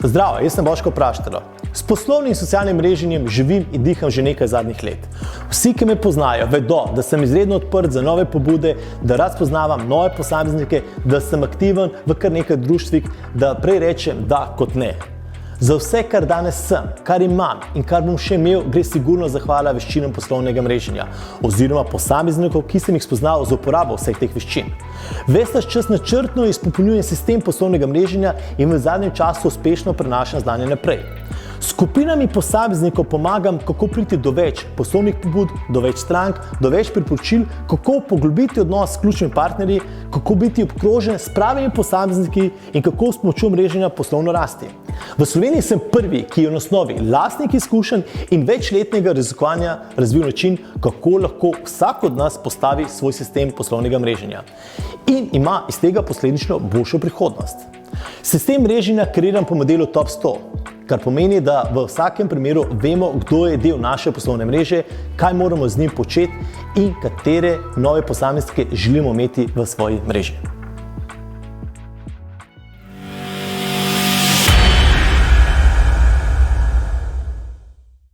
Zdravo, jaz sem Boško Praštalo. S poslovnim in socialnim mreženjem živim in diham že nekaj zadnjih let. Vsi, ki me poznajo, vedo, da sem izredno odprt za nove pobude, da rad spoznavam nove posameznike, da sem aktiven v kar nekaj društvih, da prej rečem da kot ne. Za vse, kar danes sem, kar imam in kar bom še imel, gre sigurno zahvala veščinam poslovnega mreženja oziroma posameznikov, ki sem jih spoznal z uporabo vseh teh veščin. Ves naš čas načrtno izpopolnjujem sistem poslovnega mreženja in v zadnjem času uspešno prenašam znanje naprej. Skupinami posameznikov pomagam, kako priti do več poslovnih pobud, do več strank, do več priporočil, kako poglobiti odnos s ključnimi partnerji, kako biti obkrožen s pravimi posamezniki in kako s pomočjo mreženja poslovno rasti. V Sloveniji sem prvi, ki je v osnovi lastnik izkušenj in večletnega raziskovanja razvil način, kako lahko vsak od nas postavi svoj sistem poslovnega mreženja in ima iz tega posledično boljšo prihodnost. Sistem mreženja kreiram po modelu Top 100, kar pomeni, da v vsakem primeru vemo, kdo je del naše poslovne mreže, kaj moramo z njim početi in katere nove posameznike želimo imeti v svoji mreži.